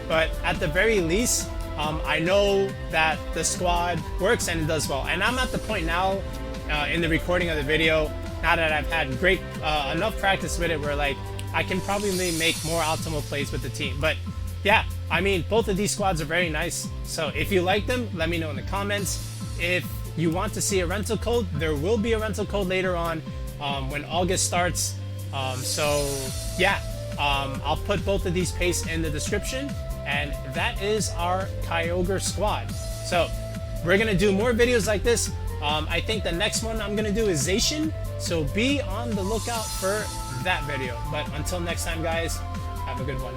[SPEAKER 1] But at the very least, I know that the squad works and it does well. And I'm at the point now in the recording of the video, now that I've had great enough practice with it where like I can probably make more optimal plays with the team. But yeah, I mean, both of these squads are very nice. So if you like them, let me know in the comments. If you want to see a rental code, there will be a rental code later on when August starts. So yeah, I'll put both of these pastes in the description. And that is our Kyogre squad. So we're gonna do more videos like this. I think the next one I'm gonna do is Zacian. So be on the lookout for that video. But until next time, guys, have a good one.